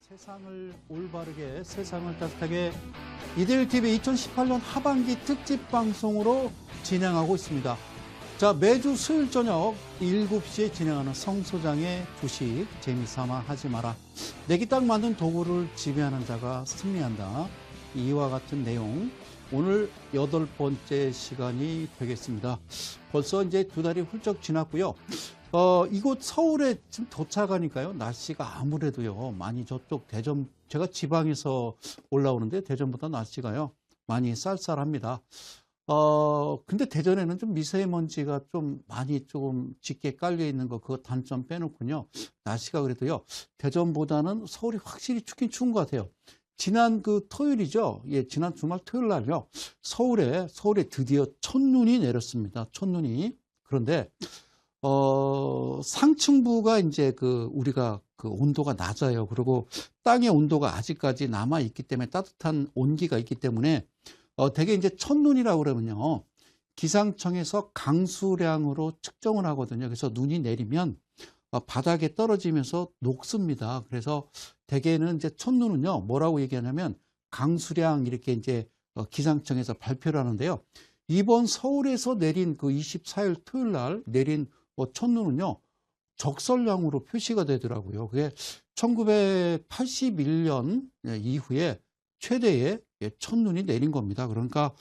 세상을 올바르게, 세상을 따뜻하게 이데일TV 2018년 하반기 특집 방송으로 진행하고 있습니다. 자, 매주 수요일 저녁 7시에 진행하는 성 소장의 주식 재미삼아 하지 마라. 내게 딱 맞는 도구를 지배하는 자가 승리한다. 이와 같은 내용, 오늘 8번째 시간이 되겠습니다. 벌써 이제 2달이 훌쩍 지났고요. 이곳 서울에 지금 도착하니까요, 날씨가 아무래도요, 많이 저쪽 대전, 제가 지방에서 올라오는데 대전보다 날씨가요, 많이 쌀쌀합니다. 근데 대전에는 좀 미세먼지가 좀 많이 조금 짙게 깔려 있는 거, 그거 단점 빼놓군요. 날씨가 그래도요, 대전보다는 서울이 확실히 춥긴 추운 것 같아요. 지난 그 토요일이죠. 예, 지난 주말 토요일 날요, 서울에 드디어 첫눈이 내렸습니다. 첫눈이. 그런데, 상층부가 이제 우리가 온도가 낮아요. 그리고 땅의 온도가 아직까지 남아있기 때문에 따뜻한 온기가 있기 때문에, 대개 이제 첫눈이라고 그러면요, 기상청에서 강수량으로 측정을 하거든요. 그래서 눈이 내리면, 바닥에 떨어지면서 녹습니다. 그래서 대개는 이제 첫눈은요, 뭐라고 얘기하냐면, 강수량 이렇게 이제 기상청에서 발표를 하는데요. 이번 서울에서 내린 그 24일 토요일 날 내린 첫눈은요, 적설량으로 표시가 되더라고요. 그게 1981년 이후에 최대의 첫눈이 내린 겁니다. 그러니까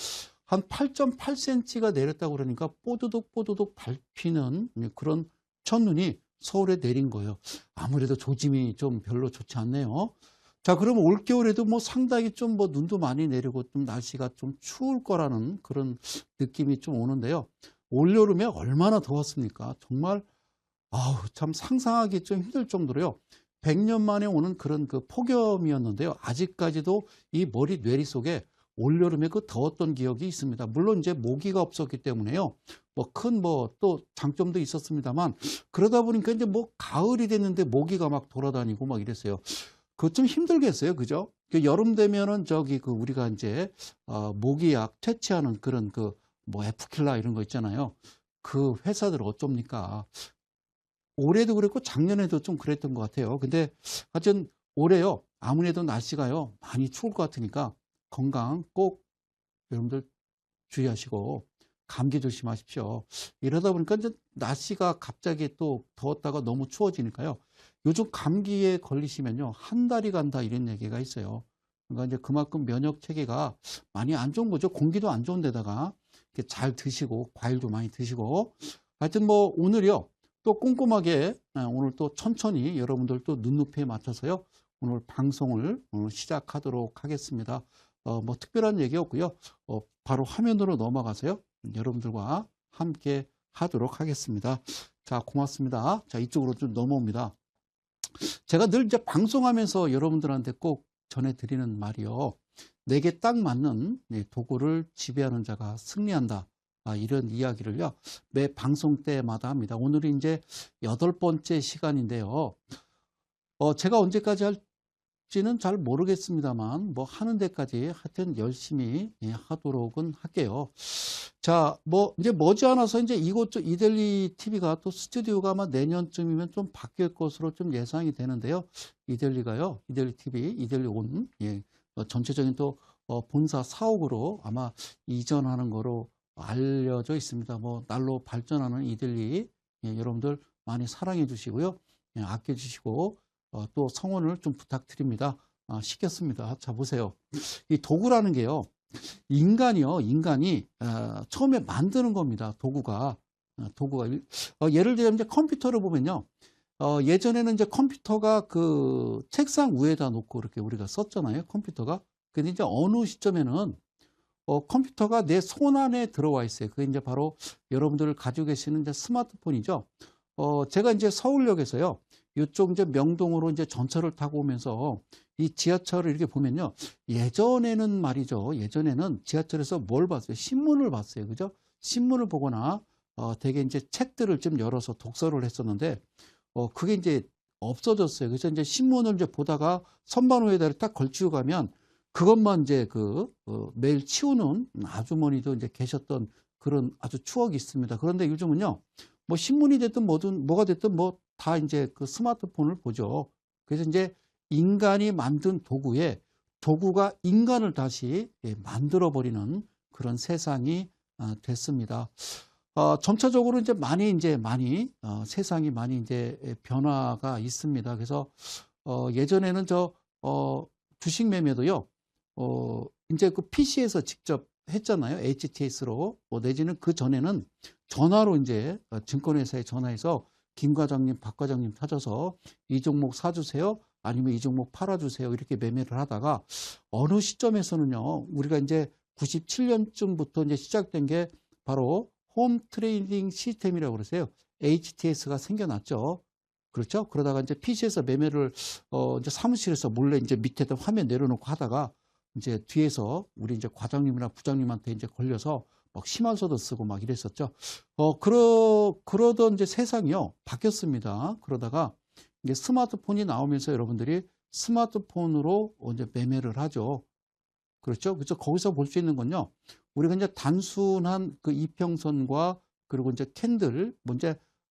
한 8.8cm가 내렸다고 그러니까 뽀드득 밟히는 그런 첫눈이 서울에 내린 거예요. 아무래도 조짐이 좀 별로 좋지 않네요. 자, 그럼 올겨울에도 뭐 상당히 좀 눈도 많이 내리고 좀 날씨가 좀 추울 거라는 그런 느낌이 좀 오는데요. 올여름에 얼마나 더웠습니까? 정말, 참 상상하기 좀 힘들 정도로요. 100년 만에 오는 그런 그 폭염이었는데요. 아직까지도 이 머리 뇌리 속에 올여름에 그 더웠던 기억이 있습니다. 물론 이제 모기가 없었기 때문에요. 큰 또 장점도 있었습니다만, 그러다 보니까 이제 가을이 됐는데 모기가 막 돌아다니고 막 이랬어요. 그거 좀 힘들겠어요. 그죠? 여름 되면은 우리가 이제, 모기약 퇴치하는 그런 에프킬라 이런 거 있잖아요. 그 회사들 어쩝니까? 올해도 그랬고 작년에도 좀 그랬던 것 같아요. 근데 하여튼 올해요, 아무래도 날씨가요, 많이 추울 것 같으니까 건강 꼭 여러분들 주의하시고 감기 조심하십시오. 이러다 보니까 이제 날씨가 갑자기 또 더웠다가 너무 추워지니까요. 요즘 감기에 걸리시면요, 한 달이 간다 이런 얘기가 있어요. 그러니까 이제 그만큼 면역 체계가 많이 안 좋은 거죠. 공기도 안 좋은 데다가 이렇게 잘 드시고 과일도 많이 드시고, 하여튼 오늘이요, 또 꼼꼼하게 오늘 또 천천히 여러분들 또 눈높이에 맞춰서요, 오늘 방송을 시작하도록 하겠습니다. 특별한 얘기 없고요. 바로 화면으로 넘어가서요, 여러분들과 함께 하도록 하겠습니다. 자, 고맙습니다. 자, 이쪽으로 좀 넘어옵니다. 제가 늘 이제 방송하면서 여러분들한테 꼭 전해드리는 말이요, 내게 딱 맞는 도구를 지배하는 자가 승리한다. 이런 이야기를요, 매 방송 때마다 합니다. 오늘이 이제 8번째 시간인데요. 제가 언제까지 할지는 잘 모르겠습니다만, 하는 데까지 하여튼 열심히 하도록은 할게요. 자, 이제 머지않아서 이제 이데일리 TV가 또 스튜디오가 아마 내년쯤이면 좀 바뀔 것으로 좀 예상이 되는데요. 이데일리가요, 이데일리 TV, 이데일리 온, 전체적인 또 본사 사옥으로 아마 이전하는 거로 알려져 있습니다. 날로 발전하는 이데일리, 여러분들 많이 사랑해 주시고요. 아껴 주시고, 또 성원을 좀 부탁드립니다. 시켰습니다. 자, 보세요. 이 도구라는 게요, 인간이 처음에 만드는 겁니다. 도구가. 예를 들면 이제 컴퓨터를 보면요. 예전에는 이제 컴퓨터가 책상 위에다 놓고 이렇게 우리가 썼잖아요. 컴퓨터가. 근데 이제 어느 시점에는 컴퓨터가 내 손 안에 들어와 있어요. 그게 이제 바로 여러분들 가지고 계시는 이제 스마트폰이죠. 제가 이제 서울역에서요, 이쪽 이제 명동으로 이제 전철을 타고 오면서 이 지하철을 이렇게 보면요, 예전에는 말이죠, 예전에는 지하철에서 뭘 봤어요? 신문을 봤어요. 그죠? 신문을 보거나, 되게 이제 책들을 좀 열어서 독서를 했었는데, 그게 이제 없어졌어요. 그래서 이제 신문을 이제 보다가 선반 위에다 딱 걸치고 가면 그것만 이제 매일 치우는 아주머니도 이제 계셨던 그런 아주 추억이 있습니다. 그런데 요즘은요, 신문이 됐든 뭐가 됐든 다 이제 스마트폰을 보죠. 그래서 이제 인간이 만든 도구에 도구가 인간을 다시 만들어 버리는 그런 세상이 됐습니다. 점차적으로 많이 세상이 많이 변화가 있습니다. 그래서 예전에는 주식 매매도요. 인제 그 PC에서 직접 했잖아요. HTS로. 내지는 그전에는 전화로 인제 증권회사에 전화해서 김 과장님, 박 과장님 찾아서 "이 종목 사 주세요." 아니면 "이 종목 팔아 주세요." 이렇게 매매를 하다가 어느 시점에서는요. 우리가 인제 97 년쯤부터 인제 시작된 게 바로 홈 트레이딩 시스템이라고 그러세요. HTS가 생겨났죠. 그렇죠? 그러다가 인제 PC에서 매매를 인제 사무실에서 몰래 인제 밑에다 화면 내려놓고 하다가 인제 뒤에서 우리 인제 과장님이나 부장님한테 인제 걸려서 막 심할서도 쓰고 막 이랬었죠. 그러던 이제 세상이요. 바뀌었습니다. 그러다가 이제 스마트폰이 나오면서 여러분들이 스마트폰으로 인제 매매를 하죠. 그렇죠? 그래서 거기서 볼 수 있는 건요. 우리가 인제 단순한 그 이평선과 그리고 인제 캔들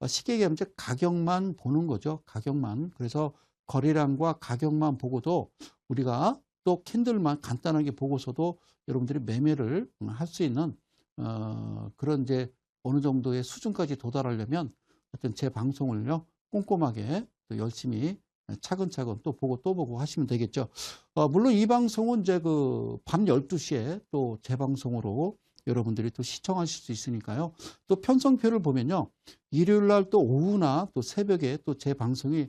쉽게 얘기하면 이제 가격만 보는 거죠, 가격만. 그래서 거래량과 가격만 보고도 우리가 또 캔들만 간단하게 보고서도 여러분들이 매매를 할 수 있는 그런 이제 어느 정도의 수준까지 도달하려면 하여튼 제 방송을요 꼼꼼하게 또 열심히 차근차근 또 보고 또 보고 하시면 되겠죠. 물론 이 방송은 이제 그 밤 12시에 또 재방송으로 여러분들이 또 시청하실 수 있으니까요. 또 편성표를 보면요. 일요일 날 또 오후나 또 새벽에 또 제 방송이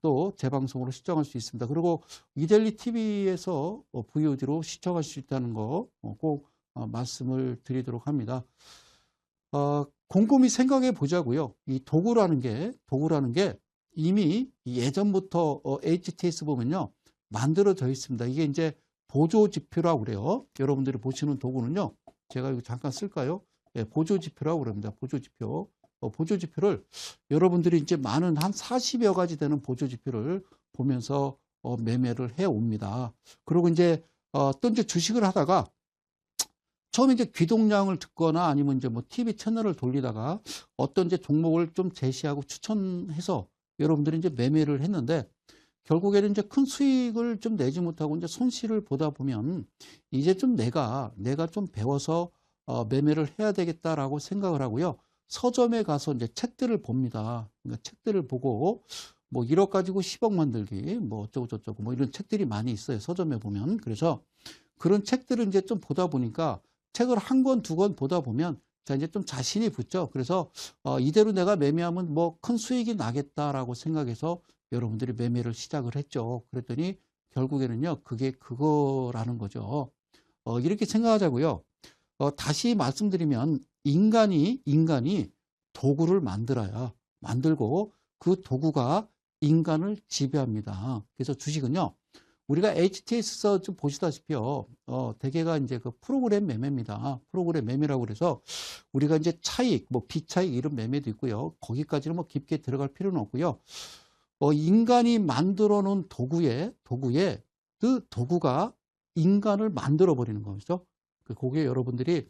또 재방송으로 시청할 수 있습니다. 그리고 이데일리 TV에서 VOD로 시청할 수 있다는 거 꼭 말씀을 드리도록 합니다. 곰곰이 생각해 보자고요. 이 도구라는 게 이미 예전부터 HTS 보면요. 만들어져 있습니다. 이게 이제 보조지표라고 그래요. 여러분들이 보시는 도구는요. 제가 이거 잠깐 쓸까요? 예, 보조지표라고 그럽니다. 보조지표. 보조지표를 여러분들이 이제 많은 한 40여 가지 되는 보조지표를 보면서 매매를 해 옵니다. 그리고 이제 또 이제 주식을 하다가 처음에 이제 귀동량을 듣거나 아니면 이제 뭐 TV 채널을 돌리다가 어떤 이제 종목을 좀 제시하고 추천해서 여러분들이 이제 매매를 했는데 결국에는 이제 큰 수익을 좀 내지 못하고 이제 손실을 보다 보면 이제 좀 내가 좀 배워서 매매를 해야 되겠다라고 생각을 하고요. 서점에 가서 이제 책들을 봅니다. 그러니까 책들을 보고 뭐 1억 가지고 10억 만들기 뭐 어쩌고 저쩌고 뭐 이런 책들이 많이 있어요. 서점에 보면. 그래서 그런 책들을 이제 좀 보다 보니까 책을 한 권, 두 권 보다 보면 자, 이제 좀 자신이 붙죠. 그래서 이대로 내가 매매하면 뭐 큰 수익이 나겠다라고 생각해서 여러분들이 매매를 시작을 했죠. 그랬더니 결국에는요, 그게 그거라는 거죠. 이렇게 생각하자고요. 다시 말씀드리면 인간이 도구를 만들고 그 도구가 인간을 지배합니다. 그래서 주식은요. 우리가 HTS에서 좀 보시다시피요, 대개가 이제 그 프로그램 매매입니다. 프로그램 매매라고 그래서 우리가 이제 차익, 뭐 비차익 이런 매매도 있고요. 거기까지는 뭐 깊게 들어갈 필요는 없고요. 인간이 만들어 놓은 도구에 그 도구가 인간을 만들어 버리는 거죠. 그게 여러분들이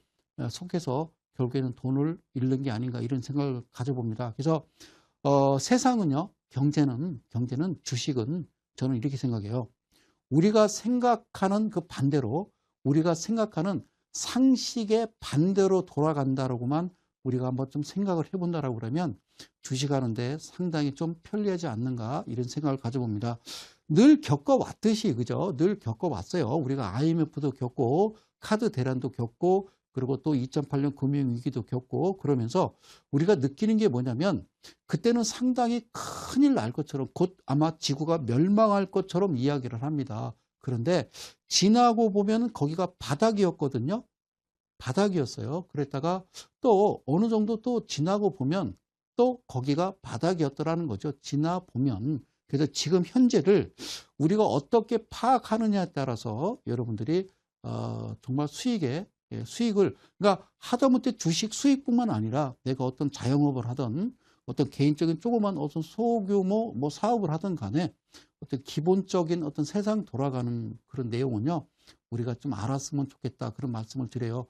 속해서 결국에는 돈을 잃는 게 아닌가 이런 생각을 가져봅니다. 그래서 세상은요, 경제는 주식은 저는 이렇게 생각해요. 우리가 생각하는 그 반대로 우리가 생각하는 상식의 반대로 돌아간다라고만 우리가 한번 좀 생각을 해본다라고 그러면 주식하는데 상당히 좀 편리하지 않는가 이런 생각을 가져봅니다. 늘 겪어왔듯이 그죠? 늘 겪어왔어요. 우리가 IMF도 겪고 카드 대란도 겪고 그리고 또 2008년 금융위기도 겪고 그러면서 우리가 느끼는 게 뭐냐면 그때는 상당히 큰일 날 것처럼 곧 아마 지구가 멸망할 것처럼 이야기를 합니다. 그런데 지나고 보면 거기가 바닥이었거든요. 바닥이었어요. 그랬다가 또 어느 정도 또 지나고 보면 또 거기가 바닥이었더라는 거죠. 지나 보면. 그래서 지금 현재를 우리가 어떻게 파악하느냐에 따라서 여러분들이 정말 수익을 그러니까 하다못해 주식 수익뿐만 아니라 내가 어떤 자영업을 하든 어떤 개인적인 조그만 어떤 소규모 뭐 사업을 하든 간에 어떤 기본적인 어떤 세상 돌아가는 그런 내용은요. 우리가 좀 알았으면 좋겠다. 그런 말씀을 드려요.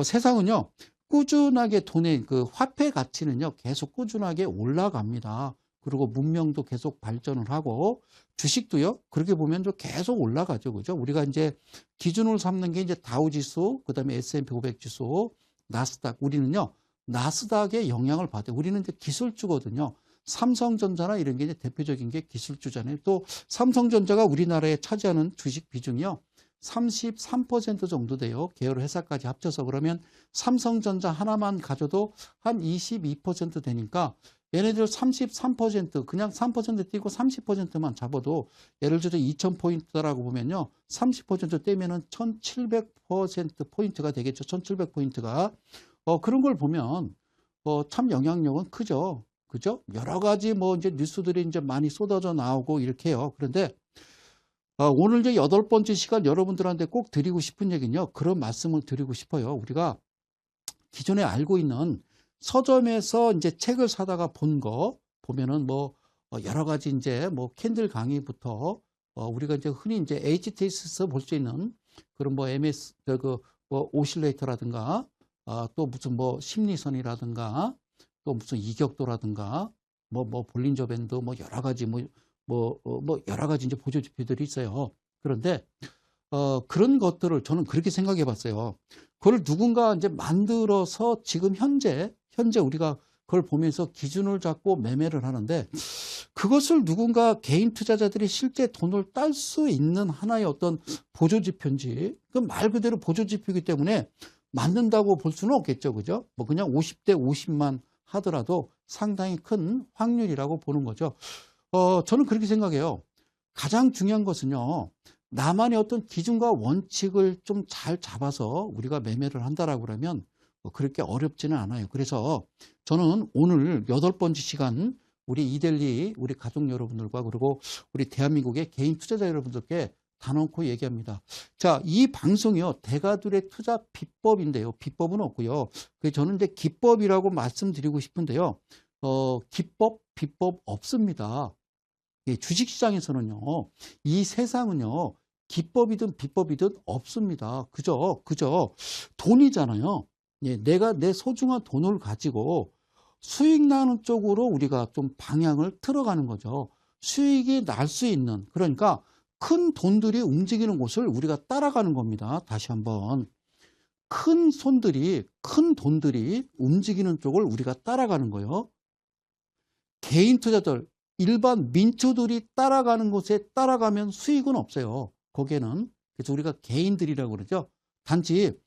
세상은요. 꾸준하게 돈의 그 화폐 가치는요. 계속 꾸준하게 올라갑니다. 그리고 문명도 계속 발전을 하고 주식도요. 그렇게 보면 좀 계속 올라가죠. 그죠? 우리가 이제 기준을 삼는 게 이제 다우지수, 그다음에 S&P 500 지수, 나스닥. 우리는요. 나스닥의 영향을 받아요. 우리는 이제 기술주거든요. 삼성전자나 이런 게 이제 대표적인 게 기술주잖아요. 또 삼성전자가 우리나라에 차지하는 주식 비중이요. 33% 정도 돼요. 계열 회사까지 합쳐서. 그러면 삼성전자 하나만 가져도 한 22% 되니까 얘네들 33% 그냥 3% 띄고 30%만 잡아도 예를 들어 2000포인트라고 보면요. 30% 떼면은 1700%포인트가 되겠죠. 1700포인트가. 그런 걸 보면 참 영향력은 크죠. 그죠? 여러 가지 뭐 이제 뉴스들이 이제 많이 쏟아져 나오고 이렇게 해요. 그런데 오늘 이제 8번째 시간 여러분들한테 꼭 드리고 싶은 얘기는요. 그런 말씀을 드리고 싶어요. 우리가 기존에 알고 있는 서점에서 이제 책을 사다가 본 거 보면은 뭐 여러 가지 이제 뭐 캔들 강의부터 우리가 이제 흔히 이제 HTS에서 볼 수 있는 그런 뭐 MS 뭐 오실레이터라든가 또 무슨 뭐 심리선이라든가 또 무슨 이격도라든가 뭐 볼린저 밴드 뭐 여러 가지 뭐 여러 가지 이제 보조 지표들이 있어요. 그런데 그런 것들을 저는 그렇게 생각해 봤어요. 그걸 누군가 이제 만들어서 지금 현재 우리가 그걸 보면서 기준을 잡고 매매를 하는데 그것을 누군가 개인 투자자들이 실제 돈을 딸 수 있는 하나의 어떤 보조 지표인지 그 말 그대로 보조 지표이기 때문에 맞는다고 볼 수는 없겠죠. 그죠? 뭐 그냥 50대 50만 하더라도 상당히 큰 확률이라고 보는 거죠. 저는 그렇게 생각해요. 가장 중요한 것은요. 나만의 어떤 기준과 원칙을 좀 잘 잡아서 우리가 매매를 한다라고 그러면 그렇게 어렵지는 않아요. 그래서 저는 오늘 8번째 시간 우리 이델리 우리 가족 여러분들과 그리고 우리 대한민국의 개인 투자자 여러분들께 단언코 얘기합니다. 자, 이 방송이요. 대가들의 투자 비법인데요. 비법은 없고요. 저는 이제 기법이라고 말씀드리고 싶은데요. 기법, 비법 없습니다. 주식시장에서는요. 이 세상은요. 기법이든 비법이든 없습니다. 그죠? 돈이잖아요. 예, 내가 내 소중한 돈을 가지고 수익 나는 쪽으로 우리가 좀 방향을 틀어가는 거죠. 수익이 날 수 있는, 그러니까 큰 돈들이 움직이는 곳을 우리가 따라가는 겁니다. 다시 한번. 큰 돈들이 움직이는 쪽을 우리가 따라가는 거예요. 개인 투자들, 일반 민초들이 따라가는 곳에 따라가면 수익은 없어요. 거기에는. 그래서 우리가 개인들이라고 그러죠. 단지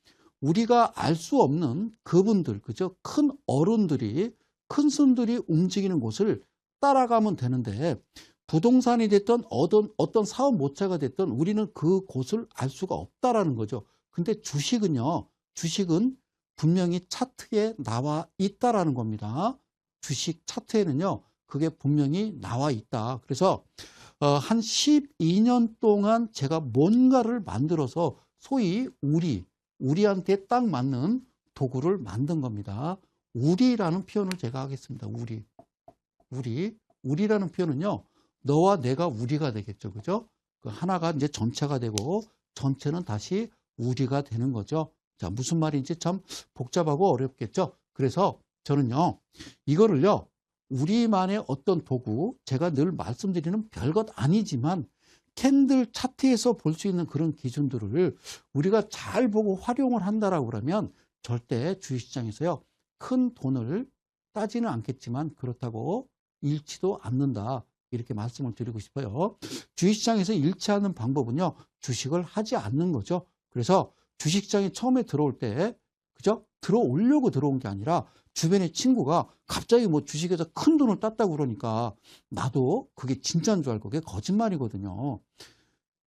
우리가 알 수 없는 그분들, 그죠? 큰 어른들이, 큰 손들이 움직이는 곳을 따라가면 되는데, 부동산이 됐던 어떤 사업 모차가 됐던 우리는 그 곳을 알 수가 없다라는 거죠. 근데 주식은 분명히 차트에 나와 있다라는 겁니다. 주식 차트에는요, 그게 분명히 나와 있다. 그래서 한 12년 동안 제가 뭔가를 만들어서 소위 우리한테 딱 맞는 도구를 만든 겁니다. 우리라는 표현을 제가 하겠습니다. 우리라는 표현은요, 너와 내가 우리가 되겠죠. 그죠? 그 하나가 이제 전체가 되고, 전체는 다시 우리가 되는 거죠. 자, 무슨 말인지 참 복잡하고 어렵겠죠? 그래서 저는요, 이거를요, 우리만의 어떤 도구, 제가 늘 말씀드리는 별것 아니지만, 캔들 차트에서 볼 수 있는 그런 기준들을 우리가 잘 보고 활용을 한다라고 그러면 절대 주식시장에서요, 큰 돈을 따지는 않겠지만 그렇다고 잃지도 않는다. 이렇게 말씀을 드리고 싶어요. 주식시장에서 잃지 않는 방법은요, 주식을 하지 않는 거죠. 그래서 주식시장에 처음에 들어올 때, 그죠? 들어오려고 들어온 게 아니라 주변의 친구가 갑자기 뭐 주식에서 큰 돈을 땄다고 그러니까 나도 그게 진짜인 줄 알고 그게 거짓말이거든요.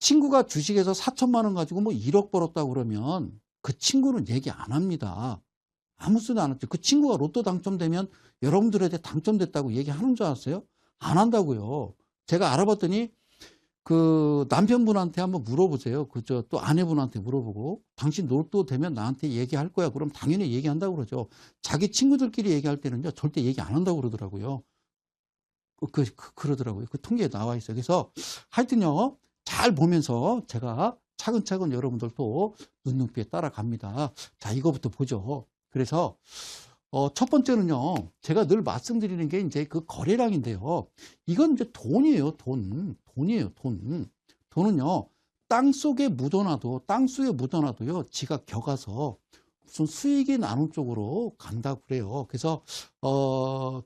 친구가 주식에서 4천만 원 가지고 뭐 1억 벌었다고 그러면 그 친구는 얘기 안 합니다. 아무 소리 안 했죠. 그 친구가 로또 당첨되면 여러분들한테 당첨됐다고 얘기하는 줄 알았어요? 안 한다고요. 제가 알아봤더니 그 남편분한테 한번 물어보세요. 그저 또 아내분한테 물어보고 당신 로또 되면 나한테 얘기할 거야. 그럼 당연히 얘기한다고 그러죠. 자기 친구들끼리 얘기할 때는요 절대 얘기 안 한다고 그러더라고요. 그러더라고요. 그 통계에 나와 있어요. 그래서 하여튼요 잘 보면서 제가 차근차근 여러분들도 눈높이에 따라갑니다. 자, 이거부터 보죠. 그래서 첫 번째는요, 제가 늘 말씀드리는 게 이제 그 거래량인데요. 이건 이제 돈이에요, 돈. 돈이에요, 돈. 돈은요, 땅 속에 묻어놔도요, 지가 겨가서 무슨 수익이 나는 쪽으로 간다고 그래요. 그래서,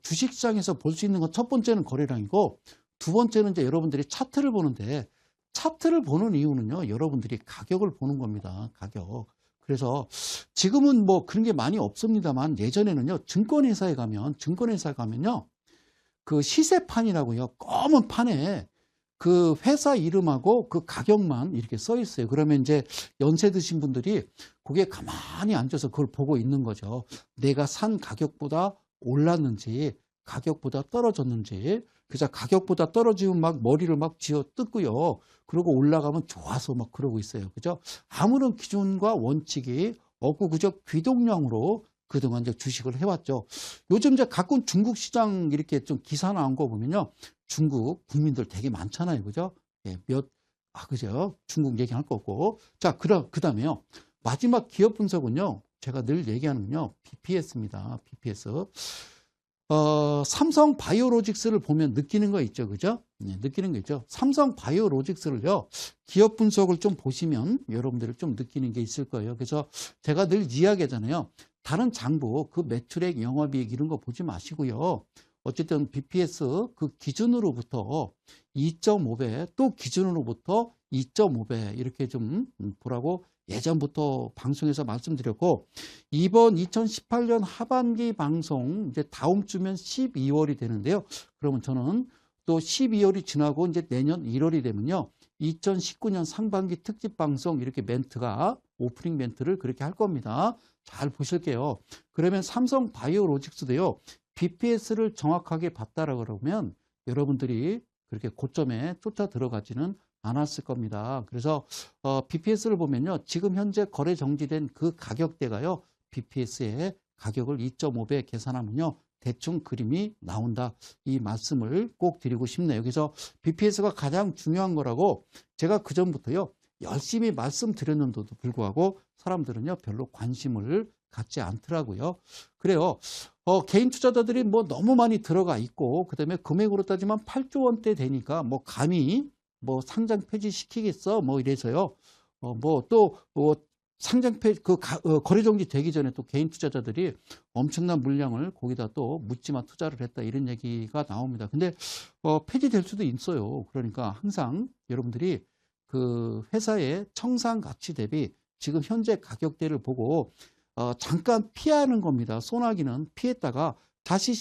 주식시장에서 볼 수 있는 건 첫 번째는 거래량이고, 두 번째는 이제 여러분들이 차트를 보는데, 차트를 보는 이유는요, 여러분들이 가격을 보는 겁니다, 가격. 그래서 지금은 뭐 그런 게 많이 없습니다만 예전에는요, 증권회사에 가면요, 그 시세판이라고요, 검은 판에 그 회사 이름하고 그 가격만 이렇게 써 있어요. 그러면 이제 연세 드신 분들이 거기에 가만히 앉아서 그걸 보고 있는 거죠. 내가 산 가격보다 올랐는지, 가격보다 떨어졌는지. 그래서 가격보다 떨어지면 막 머리를 막 쥐어 뜯고요. 그러고 올라가면 좋아서 막 그러고 있어요. 그죠? 아무런 기준과 원칙이 없고 그저 귀동량으로 그동안 이제 주식을 해왔죠. 요즘 이제 가끔 중국 시장 이렇게 좀 기사 나온 거 보면요. 중국 국민들 되게 많잖아요. 그죠? 예, 그죠? 중국 얘기할 거 없고. 자, 그 다음에요. 마지막 기업 분석은요. 제가 늘 얘기하는군요. BPS입니다. BPS. 삼성 바이오로직스를 보면 느끼는 거 있죠. 그죠? 네, 느끼는 거 있죠. 삼성 바이오로직스를요, 기업 분석을 좀 보시면 여러분들이 좀 느끼는 게 있을 거예요. 그래서 제가 늘 이야기하잖아요. 다른 장부, 그 매출액, 영업이익 이런 거 보지 마시고요. 어쨌든 BPS 그 기준으로부터 2.5배, 또 기준으로부터 2.5배 이렇게 좀 보라고 예전부터 방송에서 말씀드렸고, 이번 2018년 하반기 방송 이제 다음 주면 12월이 되는데요. 그러면 저는 또 12월이 지나고 이제 내년 1월이 되면요, 2019년 상반기 특집 방송 이렇게 멘트가 오프닝 멘트를 그렇게 할 겁니다. 잘 보실게요. 그러면 삼성 바이오로직스도요, BPS를 정확하게 봤다라 그러면 여러분들이 그렇게 고점에 쫓아 들어가지는 않았을 겁니다. 그래서 BPS를 보면요, 지금 현재 거래 정지된 그 가격대가요, BPS의 가격을 2.5배 계산하면요, 대충 그림이 나온다. 이 말씀을 꼭 드리고 싶네요. 그래서 BPS가 가장 중요한 거라고 제가 그전부터요, 열심히 말씀드렸는데도 불구하고 사람들은요, 별로 관심을 갖지 않더라고요. 그래요. 개인 투자자들이 뭐 너무 많이 들어가 있고, 그 다음에 금액으로 따지면 8조 원대 되니까 뭐 감히 뭐 상장 폐지시키겠어? 뭐 이래서요. 상장 폐지, 거래 정지 되기 전에 또 개인 투자자들이 엄청난 물량을 거기다 또 묻지마 투자를 했다. 이런 얘기가 나옵니다. 근데, 폐지될 수도 있어요. 그러니까 항상 여러분들이 그 회사의 청산 가치 대비 지금 현재 가격대를 보고, 잠깐 피하는 겁니다. 소나기는 피했다가 다시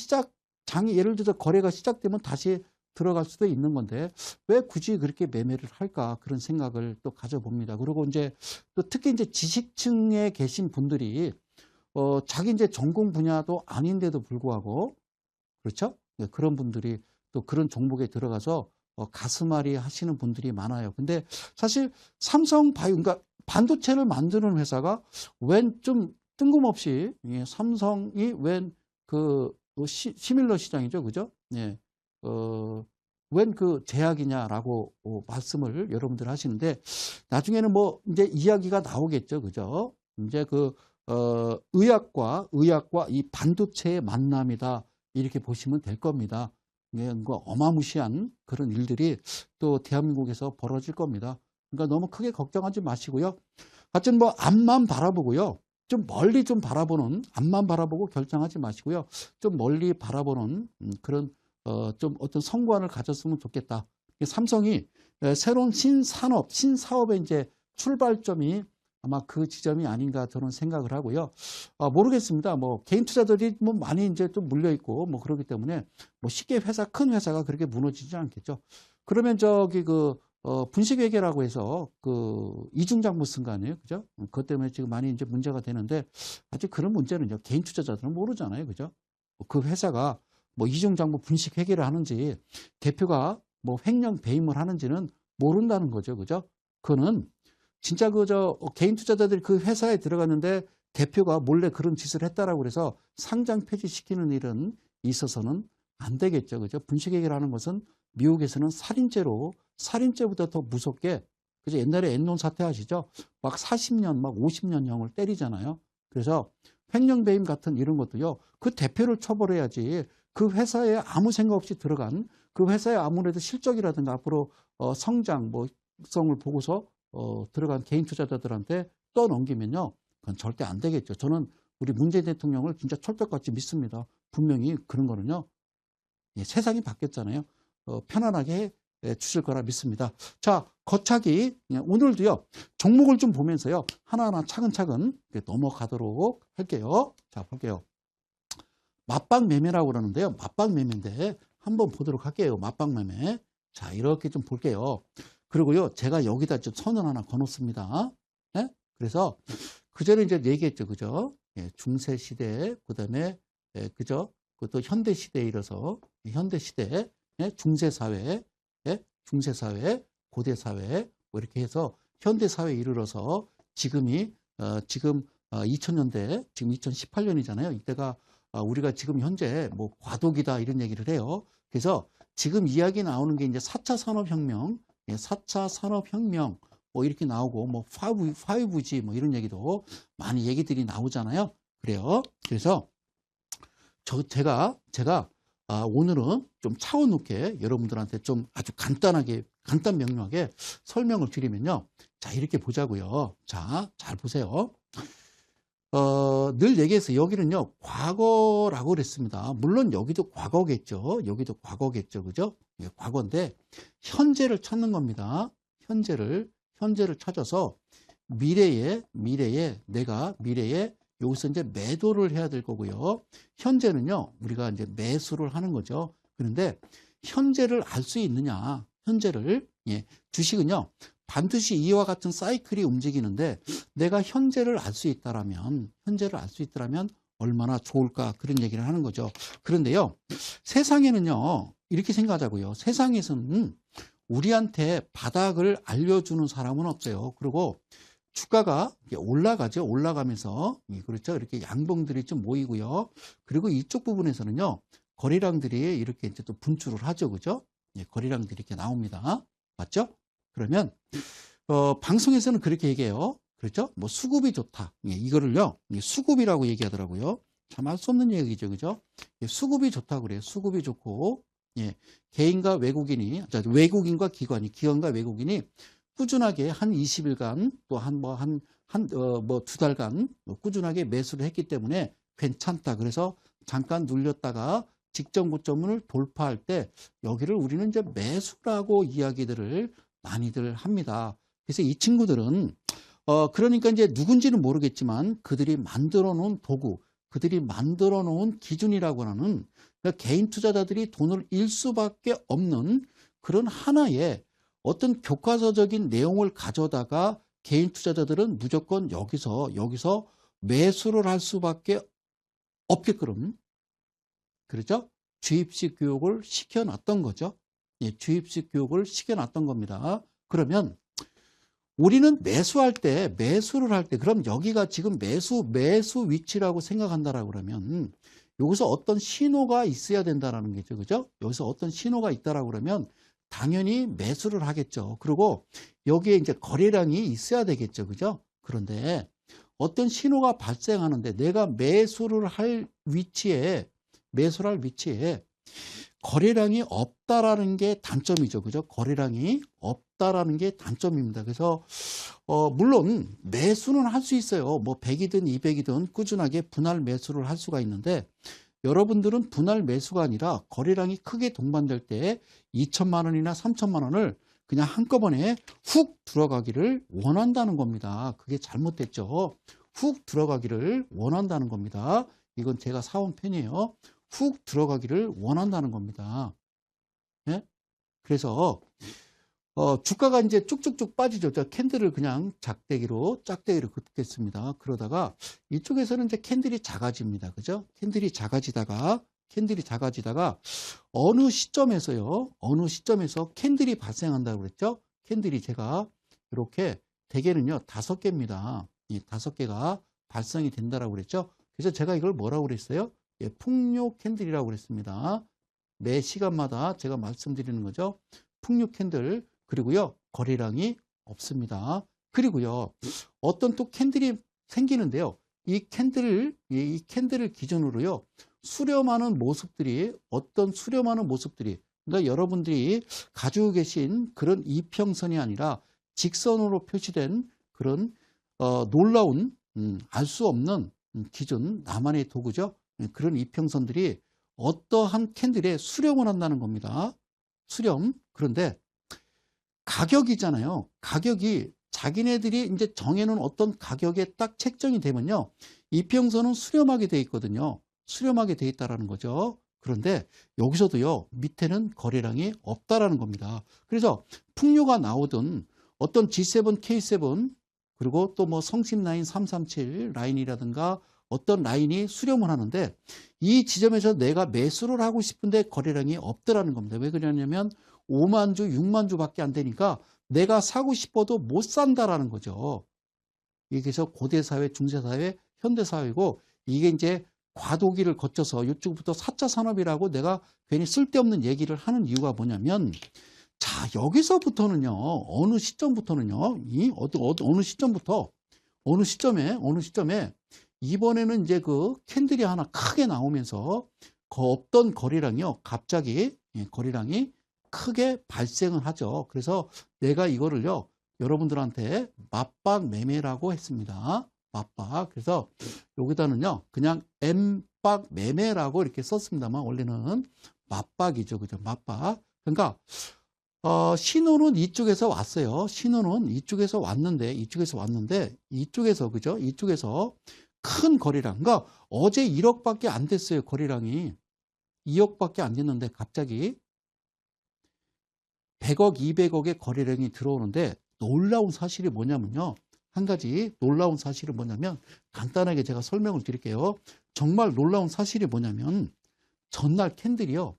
장이 예를 들어서 거래가 시작되면 다시 들어갈 수도 있는 건데 왜 굳이 그렇게 매매를 할까 그런 생각을 또 가져봅니다. 그리고 이제 또 특히 이제 지식층에 계신 분들이 자기 이제 전공 분야도 아닌데도 불구하고 그렇죠? 네, 그런 분들이 또 그런 종목에 들어가서 가슴앓이 하시는 분들이 많아요. 근데 사실 그러니까 반도체를 만드는 회사가 웬 좀 뜬금없이 삼성이 웬 그 시밀러 시장이죠, 그죠? 예, 웬 그 제약이냐라고 말씀을 여러분들 하시는데 나중에는 뭐 이제 이야기가 나오겠죠, 그죠? 이제 의학과 이 반도체의 만남이다 이렇게 보시면 될 겁니다. 어마무시한 그런 일들이 또 대한민국에서 벌어질 겁니다. 그러니까 너무 크게 걱정하지 마시고요. 하여튼 뭐 앞만 바라보고요. 좀 멀리 좀 바라보는, 앞만 바라보고 결정하지 마시고요. 좀 멀리 바라보는 그런 좀 어떤 성관을 가졌으면 좋겠다. 삼성이 새로운 신사업의 이제 출발점이 아마 그 지점이 아닌가 저는 생각을 하고요. 모르겠습니다. 뭐 개인 투자들이 뭐 많이 이제 좀 물려 있고 뭐 그렇기 때문에 뭐 쉽게 큰 회사가 그렇게 무너지지 않겠죠. 그러면 분식회계라고 해서 이중장부 쓴 거 아니에요? 그죠? 그것 때문에 지금 많이 이제 문제가 되는데 아직 그런 문제는요. 개인 투자자들은 모르잖아요. 그죠? 그 회사가 뭐 이중장부 분식회계를 하는지 대표가 뭐 횡령 배임을 하는지는 모른다는 거죠. 그죠? 그거는 진짜 개인 투자자들이 그 회사에 들어갔는데 대표가 몰래 그런 짓을 했다라고 그래서 상장 폐지시키는 일은 있어서는 안 되겠죠. 그죠? 분식회계를 하는 것은 미국에서는 살인죄보다 더 무섭게, 그죠? 옛날에 엔론 사태 아시죠? 막 40년, 막 50년형을 때리잖아요. 그래서 횡령배임 같은 이런 것도요. 그 대표를 처벌해야지. 그 회사에 아무 생각 없이 들어간 그 회사의 아무래도 실적이라든가 앞으로 성장 성을 보고서 들어간 개인 투자자들한테 떠넘기면요. 그건 절대 안 되겠죠. 저는 우리 문재인 대통령을 진짜 철벽같이 믿습니다. 분명히 그런 거는요. 예, 세상이 바뀌었잖아요. 편안하게 주실 거라 믿습니다. 자, 거차기 오늘도요. 종목을 좀 보면서요. 하나하나 차근차근 넘어가도록 할게요. 자, 볼게요. 맞박 매매라고 그러는데요. 맞박 매매인데 한번 보도록 할게요. 맞박 매매. 자, 이렇게 좀 볼게요. 그리고요. 제가 여기다 좀 선을 하나 거놓습니다. 네? 그래서 그전에 이제 얘기했죠. 그죠? 예, 중세시대, 그 다음에, 예, 그죠? 그것도 현대시대에 이르러서, 현대시대, 예, 중세사회, 예, 중세사회, 고대사회, 뭐 이렇게 해서 현대사회에 이르러서 지금이, 지금 2000년대, 지금 2018년이잖아요. 이때가 우리가 지금 현재 뭐 과도기다 이런 얘기를 해요. 그래서 지금 이야기 나오는 게 이제 4차 산업혁명, 예, 4차 산업혁명, 뭐 이렇게 나오고 뭐 5G 뭐 이런 얘기도 많이 얘기들이 나오잖아요. 그래요. 그래서 제가 오늘은 좀 차원 높게 여러분들한테 좀 아주 간단 명료하게 설명을 드리면요. 자, 이렇게 보자고요. 자, 잘 보세요. 늘 얘기해서 여기는요, 과거라고 그랬습니다. 물론 여기도 과거겠죠. 여기도 과거겠죠. 그죠? 예, 과거인데, 현재를 찾는 겁니다. 현재를 찾아서 내가 미래에 여기서 이제 매도를 해야 될 거고요. 현재는요, 우리가 이제 매수를 하는 거죠. 그런데 현재를 알 수 있느냐? 현재를, 예, 주식은요, 반드시 이와 같은 사이클이 움직이는데 내가 현재를 알 수 있다라면 얼마나 좋을까 그런 얘기를 하는 거죠. 그런데요, 세상에는요, 이렇게 생각하자고요. 세상에서는 우리한테 바닥을 알려주는 사람은 없어요. 그리고 주가가 올라가죠. 올라가면서, 그렇죠. 이렇게 양봉들이 좀 모이고요. 그리고 이쪽 부분에서는요, 거래량들이 이렇게 이제 또 분출을 하죠. 그죠? 예, 거래량들이 이렇게 나옵니다. 맞죠? 그러면, 방송에서는 그렇게 얘기해요. 그렇죠? 뭐 수급이 좋다. 예, 이거를요, 수급이라고 얘기하더라고요. 참 알 수 없는 얘기죠. 그죠? 예, 수급이 좋다고 그래요. 수급이 좋고, 예, 개인과 외국인과 기관과 외국인이 꾸준하게 한 20일간 또 두 달간 꾸준하게 매수를 했기 때문에 괜찮다. 그래서 잠깐 눌렸다가 직전 고점을 돌파할 때 여기를 우리는 이제 매수라고 이야기들을 많이들 합니다. 그래서 이 친구들은 그러니까 이제 누군지는 모르겠지만 그들이 만들어 놓은 도구, 그들이 만들어 놓은 기준이라고 하는 그러니까 개인 투자자들이 돈을 잃을 수밖에 없는 그런 하나의 어떤 교과서적인 내용을 가져다가 개인 투자자들은 무조건 여기서 매수를 할 수밖에 없게끔, 그렇죠? 주입식 교육을 시켜놨던 거죠. 예, 주입식 교육을 시켜놨던 겁니다. 그러면 우리는 매수를 할 때, 그럼 여기가 지금 매수 위치라고 생각한다라고 그러면 여기서 어떤 신호가 있어야 된다라는 거죠. 그죠? 여기서 어떤 신호가 있다라고 그러면 당연히 매수를 하겠죠. 그리고 여기에 이제 거래량이 있어야 되겠죠. 그죠? 그런데 어떤 신호가 발생하는데 내가 매수를 할 위치에 거래량이 없다라는 게 단점이죠. 그죠? 거래량이 없다라는 게 단점입니다. 그래서, 물론 매수는 할 수 있어요. 뭐 100이든 200이든 꾸준하게 분할 매수를 할 수가 있는데 여러분들은 분할 매수가 아니라 거래량이 크게 동반될 때 2천만 원이나 3천만 원을 그냥 한꺼번에 훅 들어가기를 원한다는 겁니다. 그게 잘못됐죠. 훅 들어가기를 원한다는 겁니다. 이건 제가 사온 펜이에요. 훅 들어가기를 원한다는 겁니다. 예? 그래서 주가가 이제 쭉쭉쭉 빠지죠. 자, 캔들을 그냥 짝대기로 긋겠습니다. 그러다가 이쪽에서는 이제 캔들이 작아집니다. 그죠? 캔들이 작아지다가 어느 시점에서 캔들이 발생한다고 그랬죠? 캔들이 제가 이렇게 대개는요 5개입니다. 이 5개가 발생이 된다라고 그랬죠? 그래서 제가 이걸 뭐라고 그랬어요? 예, 풍요 캔들이라고 그랬습니다. 매 시간마다 제가 말씀드리는 거죠. 풍요 캔들. 그리고요, 거래량이 없습니다. 그리고요, 어떤 또 캔들이 생기는데요. 이 캔들을 기준으로요. 수렴하는 모습들이 어떤 수렴하는 모습들이 그러니까 여러분들이 가지고 계신 그런 이평선이 아니라 직선으로 표시된 그런 놀라운 알 수 없는 기준 나만의 도구죠. 그런 이평선들이 어떠한 캔들에 수렴을 한다는 겁니다. 수렴. 그런데 가격이잖아요. 가격이 자기네들이 이제 정해놓은 어떤 가격에 딱 책정이 되면요. 이평선은 수렴하게 돼 있거든요. 수렴하게 돼 있다라는 거죠. 그런데 여기서도요. 밑에는 거래량이 없다라는 겁니다. 그래서 풍류가 나오든 어떤 G7, K7 그리고 또 뭐 성심 라인 337 라인이라든가 어떤 라인이 수렴을 하는데 이 지점에서 내가 매수를 하고 싶은데 거래량이 없더라는 겁니다. 왜 그러냐면 5만 주, 6만 주밖에 안 되니까 내가 사고 싶어도 못 산다라는 거죠. 여기서 고대사회, 중세사회, 현대사회고 이게 이제 과도기를 거쳐서 이쪽부터 4차 산업이라고 내가 괜히 쓸데없는 얘기를 하는 이유가 뭐냐면 자, 여기서부터는요, 어느 시점부터는요, 어느 시점에 이번에는 이제 그 캔들이 하나 크게 나오면서 없던 거래량이요, 갑자기 거래량이 크게 발생을 하죠. 그래서 내가 이거를요, 여러분들한테 맞박 매매라고 했습니다. 맞박. 그래서 여기다는요, 그냥 M박 매매라고 이렇게 썼습니다만, 원래는 맞박이죠. 그죠? 맞박. 그러니까, 신호는 이쪽에서 왔어요. 신호는 이쪽에서 왔는데, 이쪽에서, 그죠? 이쪽에서 큰 거래량. 그러니까 어제 1억밖에 안 됐어요. 거래량이. 2억밖에 안 됐는데, 갑자기 100억, 200억의 거래량이 들어오는데, 놀라운 사실이 뭐냐면요. 한 가지 놀라운 사실은 뭐냐면, 간단하게 제가 설명을 드릴게요. 정말 놀라운 사실이 뭐냐면, 전날 캔들이요.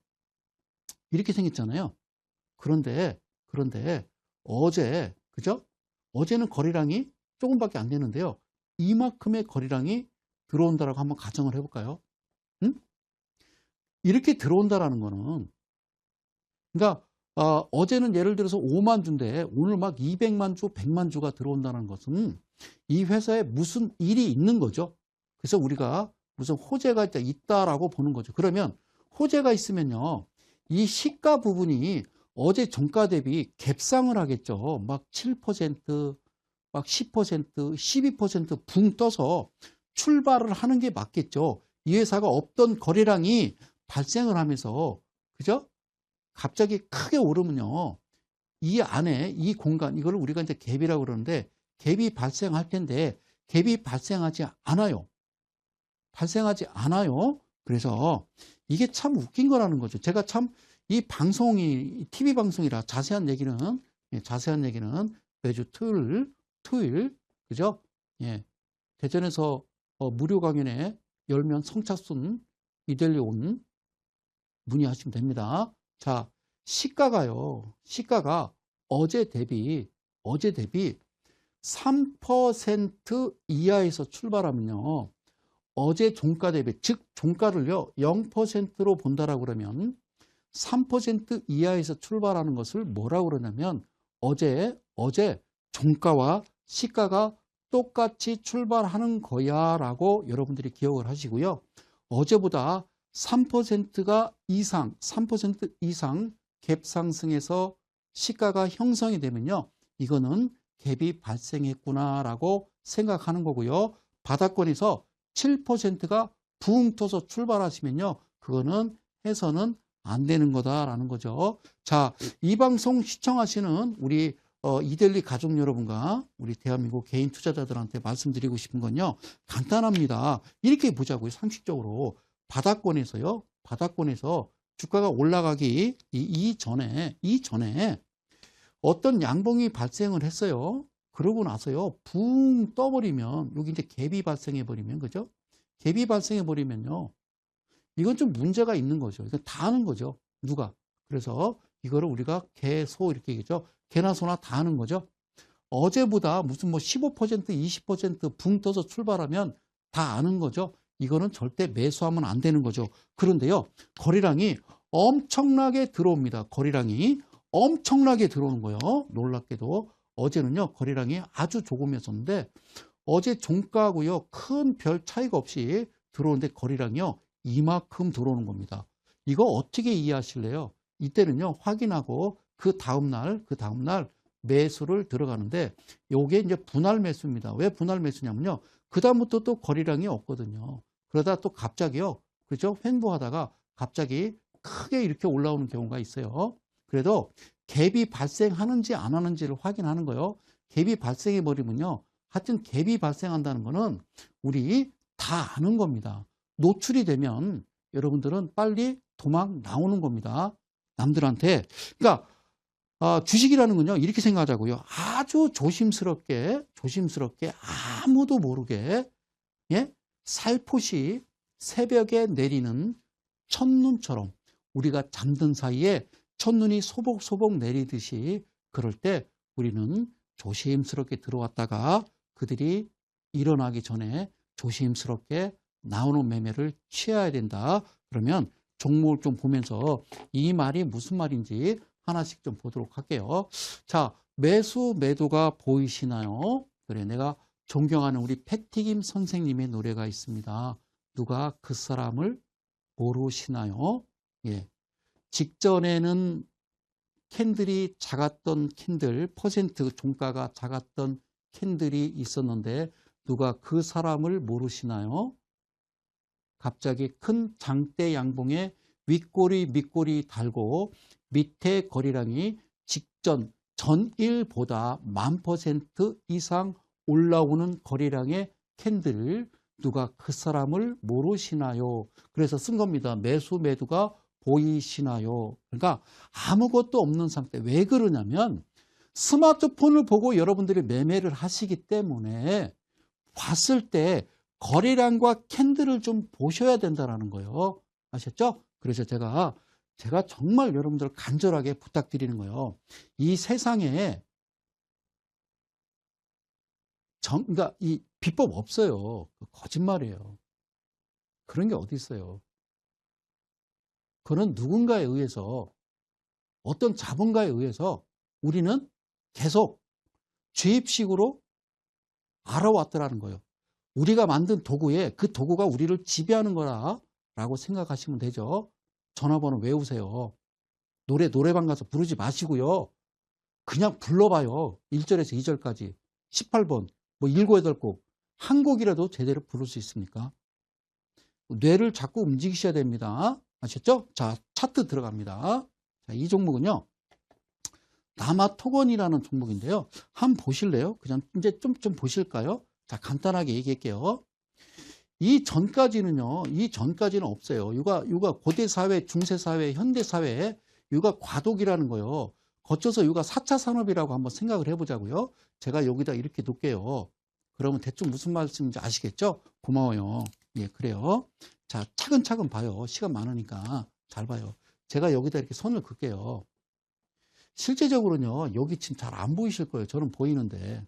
이렇게 생겼잖아요. 그런데 어제 그죠? 어제는 거래량이 조금밖에 안 되는데요. 이만큼의 거래량이 들어온다라고 한번 가정을 해볼까요? 응? 이렇게 들어온다라는 거는 그러니까 어제는 예를 들어서 5만 주인데 오늘 막 200만 주, 100만 주가 들어온다는 것은 이 회사에 무슨 일이 있는 거죠. 그래서 우리가 무슨 호재가 있다라고 보는 거죠. 그러면 호재가 있으면요. 이 시가 부분이 어제 종가 대비 갭상을 하겠죠. 막 7%, 막 10%, 12% 붕 떠서 출발을 하는 게 맞겠죠. 이 회사가 없던 거래량이 발생을 하면서, 그죠? 갑자기 크게 오르면요. 이 안에, 이 공간, 이걸 우리가 이제 갭이라고 그러는데, 갭이 발생할 텐데, 갭이 발생하지 않아요. 발생하지 않아요. 그래서 이게 참 웃긴 거라는 거죠. 제가 참 이 방송이 TV 방송이라 자세한 얘기는 매주 토요일 그죠? 예. 대전에서 무료 강연에 열면 성착순 이델리온 문의하시면 됩니다. 자, 시가가 어제 대비 3% 이하에서 출발하면요. 어제 종가 대비, 즉 종가를요 0%로 본다라고 그러면 3% 이하에서 출발하는 것을 뭐라고 그러냐면 어제 종가와 시가가 똑같이 출발하는 거야 라고 여러분들이 기억을 하시고요. 어제보다 3% 이상 갭 상승해서 시가가 형성이 되면요. 이거는 갭이 발생했구나 라고 생각하는 거고요. 바닥권에서 7%가 붕 떠서 출발하시면요. 그거는 해서는 안 되는 거다라는 거죠. 자, 이 방송 시청하시는 우리 이델리 가족 여러분과 우리 대한민국 개인 투자자들한테 말씀드리고 싶은 건요. 간단합니다. 이렇게 보자고요. 상식적으로. 바닥권에서 주가가 올라가기 이전에 어떤 양봉이 발생을 했어요. 그러고 나서요. 붕 떠버리면 여기 이제 갭이 발생해 버리면 그죠? 갭이 발생해 버리면요. 이건 좀 문제가 있는 거죠. 이건 다 하는 거죠. 누가? 그래서 이거를 우리가 개, 소 이렇게 얘기죠. 개나 소나 다 하는 거죠. 어제보다 무슨 뭐 15%, 20% 붕 떠서 출발하면 다 아는 거죠. 이거는 절대 매수하면 안 되는 거죠. 그런데요. 거래량이 엄청나게 들어옵니다. 거래량이 엄청나게 들어오는 거예요. 놀랍게도 어제는요. 거래량이 아주 조금이었었는데 어제 종가하고요, 큰 별 차이가 없이 들어오는데 거래량이요, 이만큼 들어오는 겁니다. 이거 어떻게 이해하실래요? 이때는요, 확인하고 그 다음날 매수를 들어가는데, 요게 이제 분할 매수입니다. 왜 분할 매수냐면요, 그다음부터 또 거래량이 없거든요. 그러다 또 갑자기요, 그죠? 횡보하다가 갑자기 크게 이렇게 올라오는 경우가 있어요. 그래도 갭이 발생하는지 안 하는지를 확인하는 거예요. 갭이 발생해 버리면요, 하여튼 갭이 발생한다는 거는 우리 다 아는 겁니다. 노출이 되면 여러분들은 빨리 도망 나오는 겁니다. 남들한테. 그러니까 주식이라는 건요, 이렇게 생각하자고요. 아주 조심스럽게 아무도 모르게, 예? 살포시 새벽에 내리는 첫눈처럼 우리가 잠든 사이에 첫눈이 소복소복 내리듯이, 그럴 때 우리는 조심스럽게 들어왔다가 그들이 일어나기 전에 조심스럽게 나오는 매매를 취해야 된다. 그러면 종목을 좀 보면서 이 말이 무슨 말인지 하나씩 좀 보도록 할게요. 자, 매수 매도가 보이시나요? 그래, 내가 존경하는 우리 패티김 선생님의 노래가 있습니다. 누가 그 사람을 모르시나요? 예. 직전에는 캔들이 작았던 캔들, 퍼센트 종가가 작았던 캔들이 있었는데 누가 그 사람을 모르시나요? 갑자기 큰 장대 양봉에 윗꼬리 밑꼬리 달고 밑에 거래량이 직전 전일보다 10,000% 이상 올라오는 거래량의 캔들, 누가 그 사람을 모르시나요? 그래서 쓴 겁니다. 매수 매도가 보이시나요? 그러니까 아무것도 없는 상태. 왜 그러냐면 스마트폰을 보고 여러분들이 매매를 하시기 때문에 봤을 때 거래량과 캔들을 좀 보셔야 된다는 거예요. 아셨죠? 그래서 제가 정말 여러분들 간절하게 부탁드리는 거예요. 이 세상에 그러니까 이 비법 없어요. 거짓말이에요. 그런 게 어디 있어요. 그는 누군가에 의해서, 어떤 자본가에 의해서 우리는 계속 주입식으로 알아왔더라는 거예요. 우리가 만든 도구에 그 도구가 우리를 지배하는 거라고 생각하시면 되죠. 전화번호 외우세요. 노래방 가서 부르지 마시고요. 그냥 불러봐요. 1절에서 2절까지. 18번, 뭐 7, 8곡. 한 곡이라도 제대로 부를 수 있습니까? 뇌를 자꾸 움직이셔야 됩니다. 아셨죠? 자, 차트 들어갑니다. 자, 이 종목은요, 남아토건이라는 종목인데요. 한번 보실래요? 그냥 이제 좀 보실까요? 자, 간단하게 얘기할게요. 이 전까지는 없어요. 유가 고대사회, 중세사회, 현대사회, 유가 과도기라는 거요. 거쳐서 유가 4차 산업이라고 한번 생각을 해보자고요. 제가 여기다 이렇게 놓을게요. 그러면 대충 무슨 말씀인지 아시겠죠? 고마워요. 예, 그래요. 자, 차근차근 봐요. 시간 많으니까 잘 봐요. 제가 여기다 이렇게 선을 긋게요. 실제적으로는요, 여기 지금 잘 안 보이실 거예요. 저는 보이는데.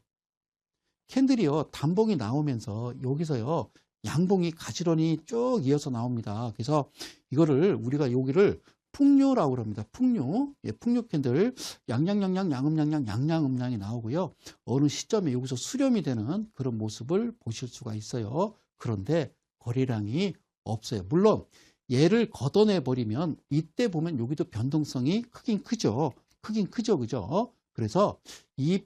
캔들이요, 단봉이 나오면서 여기서요, 양봉이 가지런히 쭉 이어서 나옵니다. 그래서 이거를 우리가 여기를 풍류라고 합니다. 풍류. 예, 풍류 캔들 양양양양 양음양양 양양음양이 나오고요. 어느 시점에 여기서 수렴이 되는 그런 모습을 보실 수가 있어요. 그런데 거래량이 없어요. 물론 얘를 걷어내 버리면 이때 보면 여기도 변동성이 크긴 크죠. 그죠? 그래서 이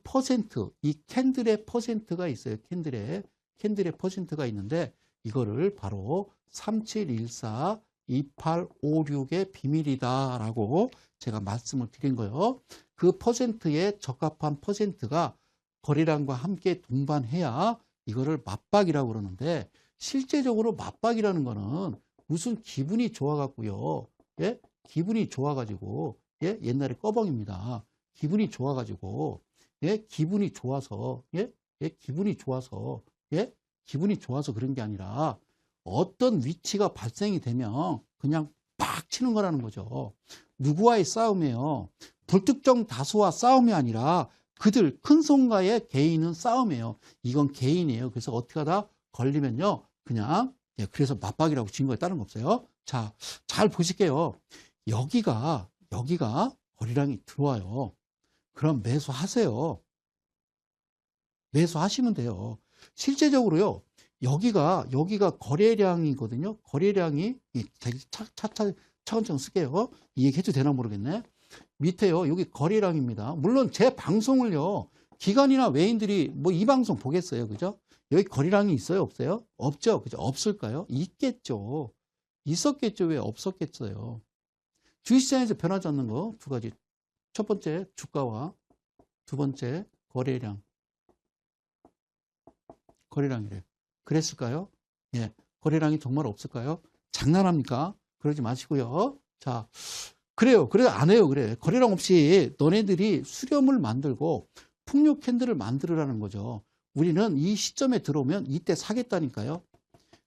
캔들의 퍼센트가 있어요. 캔들의 퍼센트가 있는데 이거를 바로 3714 2856의 비밀이다라고 제가 말씀을 드린 거예요. 그 퍼센트에 적합한 퍼센트가 거래량과 함께 동반해야 이거를 맞박이라고 그러는데, 실제적으로 맞박이라는 거는 무슨 기분이 좋아갖고요. 예? 기분이 좋아가지고, 예? 옛날에 꺼벙입니다. 기분이 좋아가지고, 예? 기분이 좋아서, 예? 예? 기분이 좋아서, 예? 기분이 좋아서 그런 게 아니라 어떤 위치가 발생이 되면 그냥 빡 치는 거라는 거죠. 누구와의 싸움이에요? 불특정 다수와 싸움이 아니라 그들 큰 손가의 개인은 싸움이에요. 이건 개인이에요. 그래서 어떻게 하다 걸리면요, 그냥, 예, 그래서 맞박이라고 진 거에 다른 거 없어요. 자, 잘 보실게요. 여기가 거래량이 들어와요. 그럼 매수하세요. 매수하시면 돼요. 실제적으로요. 여기가 거래량이거든요. 거래량이 차근차근 쓸게요. 이 얘기 해도 되나 모르겠네. 밑에요. 여기 거래량입니다. 물론 제 방송을요. 기관이나 외인들이 뭐 이 방송 보겠어요. 그죠? 여기 거래량이 있어요? 없어요? 없죠. 그죠? 없을까요? 있겠죠. 있었겠죠. 왜 없었겠어요? 주식시장에서 변하지 않는 거 두 가지. 첫 번째 주가와 두 번째 거래량이래요. 그랬을까요? 예. 거래량이 정말 없을까요? 장난합니까? 그러지 마시고요. 자, 그래요. 그래 안 해요. 그래. 거래량 없이 너네들이 수렴을 만들고 풍요 캔들을 만들으라는 거죠. 우리는 이 시점에 들어오면 이때 사겠다니까요.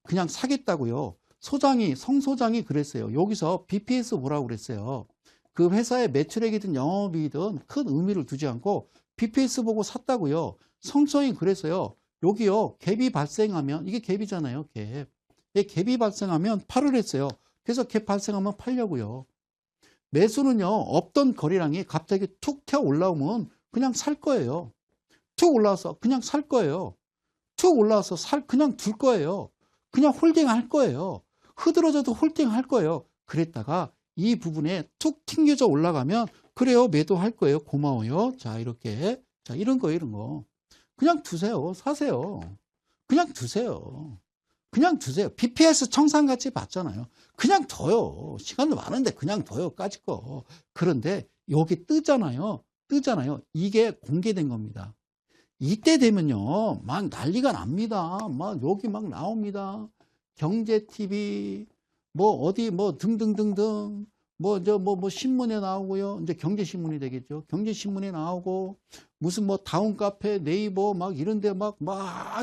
그냥 사겠다고요. 성 소장이 그랬어요. 여기서 BPS 뭐라고 그랬어요. 그 회사의 매출액이든 영업이든 큰 의미를 두지 않고 BPS 보고 샀다고요. 성소장이 그랬어요. 여기요. 갭이 발생하면 이게 갭이잖아요. 갭. 이 갭이 발생하면 팔을 했어요. 그래서 갭 발생하면 팔려고요. 매수는요. 없던 거래량이 갑자기 툭 튀어 올라오면 그냥 살 거예요. 툭 올라와서 그냥 살 거예요. 툭 올라와서 그냥 둘 거예요. 그냥 홀딩 할 거예요. 흐드러져도 홀딩 할 거예요. 그랬다가 이 부분에 툭 튕겨져 올라가면 그래요. 매도할 거예요. 고마워요. 자, 이렇게. 자, 이런 거, 이런 거. 그냥 두세요. 사세요. 그냥 두세요. 그냥 두세요. BPS 청산같이 봤잖아요. 그냥 둬요. 시간도 많은데 그냥 둬요. 까짓 거. 그런데 여기 뜨잖아요. 이게 공개된 겁니다. 이때 되면요. 막 난리가 납니다. 막 여기 막 나옵니다. 경제TV, 뭐 어디 뭐 등등등등. 뭐 신문에 나오고요. 이제 경제신문이 되겠죠. 경제신문에 나오고 무슨 뭐 다운카페, 네이버 막 이런데 막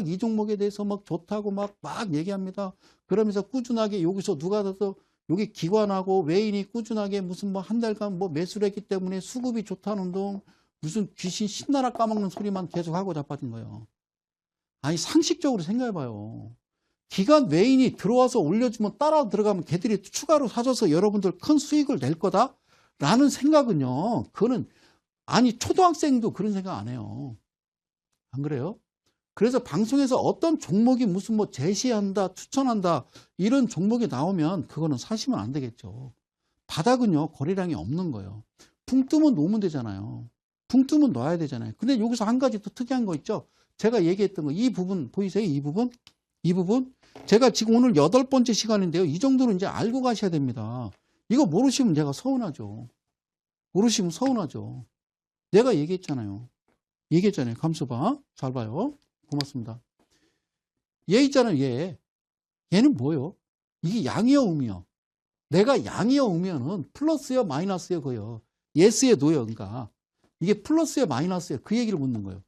이 종목에 대해서 막 좋다고 막 얘기합니다. 그러면서 꾸준하게 여기서 누가 더 여기 기관하고 외인이 꾸준하게 무슨 뭐 한 달간 뭐 매수를 했기 때문에 수급이 좋다는 둥 무슨 귀신 신나라 까먹는 소리만 계속 하고 자빠진 거예요. 아니 상식적으로 생각해봐요. 기관 외인이 들어와서 올려주면 따라 들어가면 걔들이 추가로 사줘서 여러분들 큰 수익을 낼 거다라는 생각은요. 그거는 아니 초등학생도 그런 생각 안 해요. 안 그래요? 그래서 방송에서 어떤 종목이 무슨 뭐 제시한다, 추천한다 이런 종목이 나오면 그거는 사시면 안 되겠죠. 바닥은요. 거래량이 없는 거예요. 붕 뜨면 놓으면 되잖아요. 붕 뜨면 놔야 되잖아요. 근데 여기서 한 가지 또 특이한 거 있죠. 제가 얘기했던 거 이 부분 보이세요? 이 부분? 제가 지금 오늘 8번째 시간인데요. 이 정도는 이제 알고 가셔야 됩니다. 이거 모르시면 내가 서운하죠. 내가 얘기했잖아요. 감수 봐. 잘 봐요. 고맙습니다. 얘 있잖아요. 얘는 뭐요? 이게 양이요, 음이요? 내가 양이요, 음이요는 플러스요, 마이너스요, 그요. 예스에 노요. 그러니까 이게 플러스요, 마이너스요. 그 얘기를 묻는 거예요.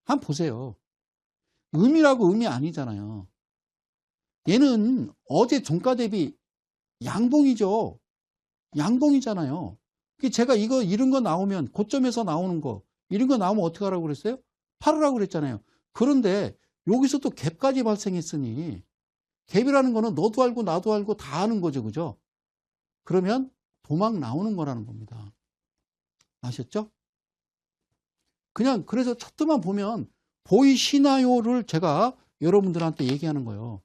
한번 보세요. 음이라고 음이 아니잖아요. 얘는 어제 종가 대비 양봉이죠. 양봉이잖아요. 제가 이런 거 나오면 고점에서 나오는 거 이런 거 나오면 어떻게 하라고 그랬어요? 팔으라고 그랬잖아요. 그런데 여기서 또 갭까지 발생했으니 갭이라는 거는 너도 알고 나도 알고 다 아는 거죠. 그죠? 그러면 도망 나오는 거라는 겁니다. 아셨죠? 그냥 그래서 차트만 보면 보이시나요를 제가 여러분들한테 얘기하는 거예요.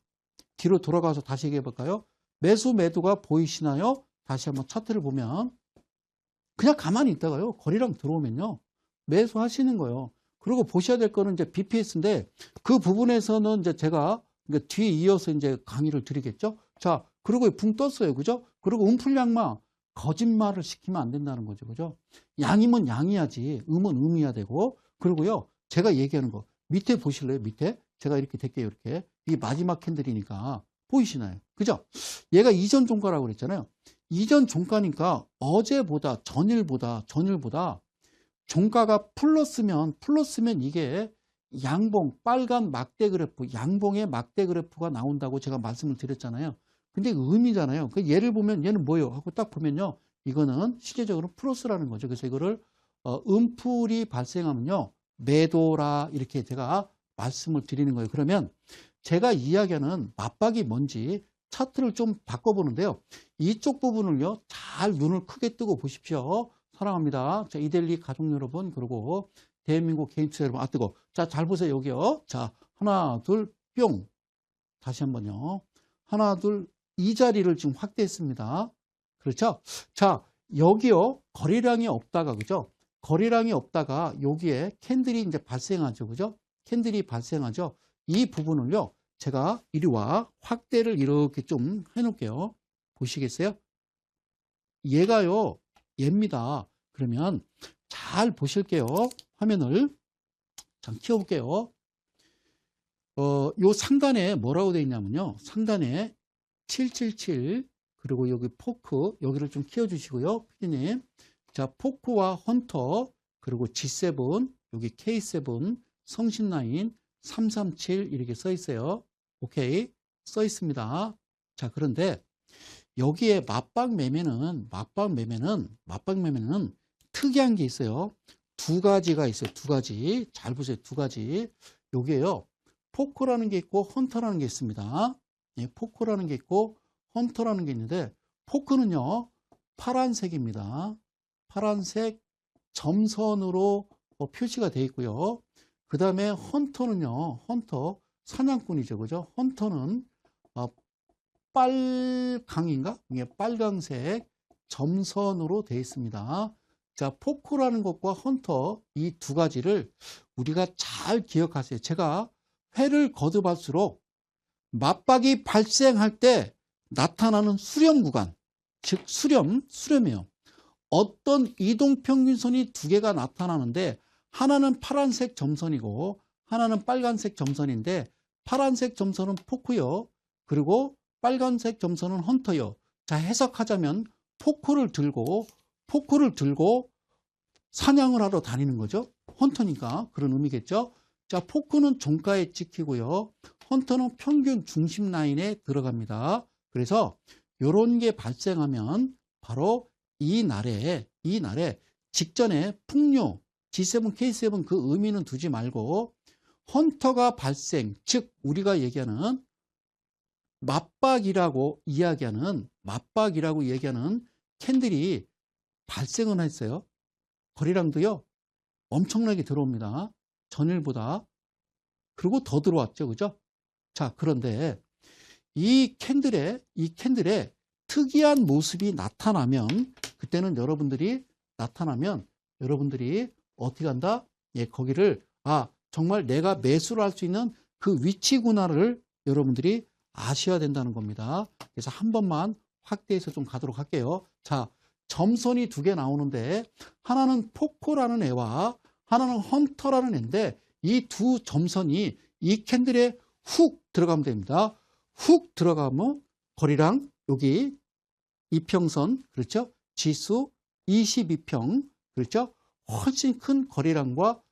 뒤로 돌아가서 다시 얘기해 볼까요? 매수가 보이시나요? 다시 한번 차트를 보면 그냥 가만히 있다가요. 거래량 들어오면요. 매수하시는 거예요. 그리고 보셔야 될 거는 이제 BPS인데 그 부분에서는 이제 제가 뒤에 이어서 이제 강의를 드리겠죠. 자, 그리고 붕 떴어요. 그죠? 그리고 움풀양마 거짓말을 시키면 안 된다는 거죠. 그죠? 양이면 양이야지. 음은 음이야 되고. 그리고요. 제가 얘기하는 거 밑에 보실래요? 밑에 제가 이렇게 될게요. 이렇게. 이게 마지막 캔들이니까 보이시나요? 그죠? 얘가 이전 종가라고 그랬잖아요. 이전 종가니까 어제보다 전일보다 종가가 플러스면 이게 양봉 빨간 막대 그래프 양봉의 막대 그래프가 나온다고 제가 말씀을 드렸잖아요. 근데 음이잖아요. 그 얘를 보면 얘는 뭐예요? 하고 딱 보면요. 이거는 시계적으로 플러스라는 거죠. 그래서 이거를 음풀이 발생하면요. 매도라 이렇게 제가 말씀을 드리는 거예요. 그러면 제가 이야기하는 맞박이 뭔지 차트를 좀 바꿔보는데요. 이쪽 부분을요. 잘 눈을 크게 뜨고 보십시오. 사랑합니다. 자, 이델리 가족 여러분 그리고 대한민국 개인 투자 여러분 뜨고 자, 잘 보세요. 여기요. 자, 하나, 둘, 뿅. 다시 한번요. 하나, 둘, 이 자리를 지금 확대했습니다. 그렇죠? 자, 여기요. 거래량이 없다가, 그죠? 거래량이 없다가 여기에 캔들이 이제 발생하죠. 그죠? 캔들이 발생하죠. 이 부분을요. 제가 이리 와 확대를 이렇게 좀 해놓을게요. 보시겠어요? 얘가요. 얘입니다. 그러면 잘 보실게요. 화면을. 자, 키워볼게요. 요 상단에 뭐라고 되어 있냐면요. 상단에 777 그리고 여기 포크 여기를 좀 키워주시고요. 피디님. 자, 포크와 헌터 그리고 G7 여기 K7 성신라인 337 이렇게 써 있어요. 오케이. 써 있습니다. 자, 그런데 여기에 맞박 매매는 특이한 게 있어요. 두 가지가 있어요. 두 가지. 잘 보세요. 두 가지. 여기에요. 포크라는 게 있고 헌터라는 게 있습니다. 예, 포크라는 게 있고 헌터라는 게 있는데 포크는요. 파란색입니다. 파란색 점선으로 표시가 되어 있고요. 그 다음에 헌터는요. 헌터 사냥꾼이죠. 그죠? 헌터는 빨강인가? 이게 빨강색 점선으로 되어 있습니다. 자, 포크라는 것과 헌터 이 두 가지를 우리가 잘 기억하세요. 제가 회를 거듭할수록 맞박이 발생할 때 나타나는 수렴 구간, 즉 수렴이에요. 어떤 이동평균선이 두 개가 나타나는데 하나는 파란색 점선이고 하나는 빨간색 점선인데 파란색 점선은 포크요. 그리고 빨간색 점선은 헌터요. 자, 해석하자면 포크를 들고 사냥을 하러 다니는 거죠. 헌터니까 그런 의미겠죠. 자, 포크는 종가에 찍히고요. 헌터는 평균 중심 라인에 들어갑니다. 그래서 이런 게 발생하면 바로 이 날에 직전에 풍류 G7, K7 그 의미는 두지 말고 헌터가 발생, 즉 우리가 얘기하는 맞박이라고 이야기하는 캔들이 발생은 했어요. 거래량도요 엄청나게 들어옵니다. 전일보다. 그리고 더 들어왔죠. 그죠? 자, 그런데 이 캔들의 특이한 모습이 나타나면 그때는 여러분들이 어떻게 한다? 예, 거기를 정말 내가 매수를 할 수 있는 그 위치구나를 여러분들이 아셔야 된다는 겁니다. 그래서 한 번만 확대해서 좀 가도록 할게요. 자, 점선이 두 개 나오는데 하나는 포크라는 애와 하나는 헌터라는 애인데 이 두 점선이 이 캔들에 훅 들어가면 됩니다. 훅 들어가면 거리랑 여기 이평선, 그렇죠? 지수 22평, 그렇죠? 훨씬 큰 거리량과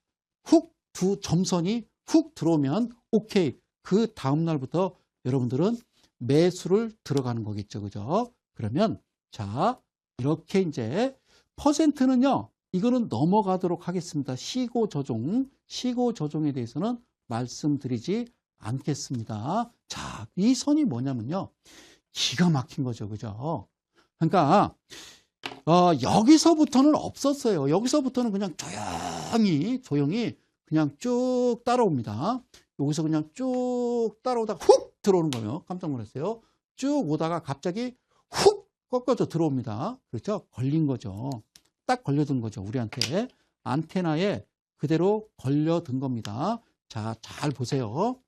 두 점선이 훅 들어오면 오케이. 그 다음 날부터 여러분들은 매수를 들어가는 거겠죠. 그죠? 그러면 자, 이렇게 이제 퍼센트는요. 이거는 넘어가도록 하겠습니다. 시고 조종에 대해서는 말씀드리지 않겠습니다. 자, 이 선이 뭐냐면요. 기가 막힌 거죠. 그죠? 그러니까 여기서부터는 없었어요. 여기서부터는 그냥 조용히 그냥 쭉 따라옵니다. 여기서 그냥 쭉 따라오다가 훅 들어오는 거예요. 깜짝 놀랐어요. 쭉 오다가 갑자기 훅 꺾어져 들어옵니다. 그렇죠? 걸린 거죠. 딱 걸려든 거죠. 우리한테 안테나에 그대로 걸려든 겁니다. 자, 잘 보세요.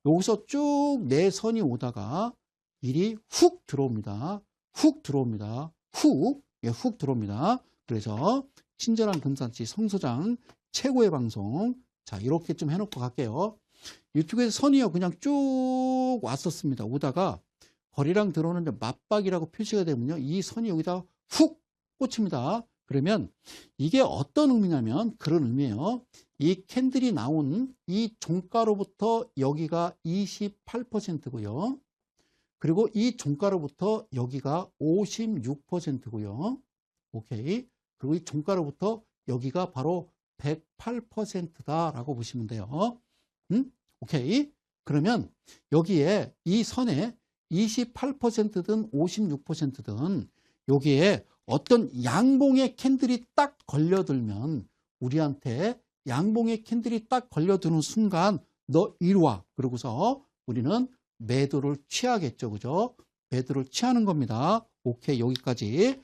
여기서 쭉 내 선이 오다가 일이 훅 들어옵니다. 훅 들어옵니다. 훅 들어옵니다. 그래서 친절한 금산지 성소장 최고의 방송. 자, 이렇게 좀 해놓고 갈게요. 이쪽에서 선이요 그냥 쭉 왔었습니다. 오다가 거리랑 들어오는 맞박이라고 표시가 되면요 이 선이 여기다 훅 꽂힙니다. 그러면 이게 어떤 의미냐면 그런 의미예요. 이 캔들이 나온 이 종가로부터 여기가 28%고요. 그리고 이 종가로부터 여기가 56%고요. 오케이. 그리고 이 종가로부터 여기가 바로 108%다라고 보시면 돼요. 오케이. 그러면 여기에 이 선에 28%든 56%든 여기에 어떤 양봉의 캔들이 딱 걸려들면 우리한테 양봉의 캔들이 딱 걸려드는 순간 너 이리 와. 그러고서 우리는 매도를 취하겠죠. 그죠? 매도를 취하는 겁니다. 오케이. 여기까지.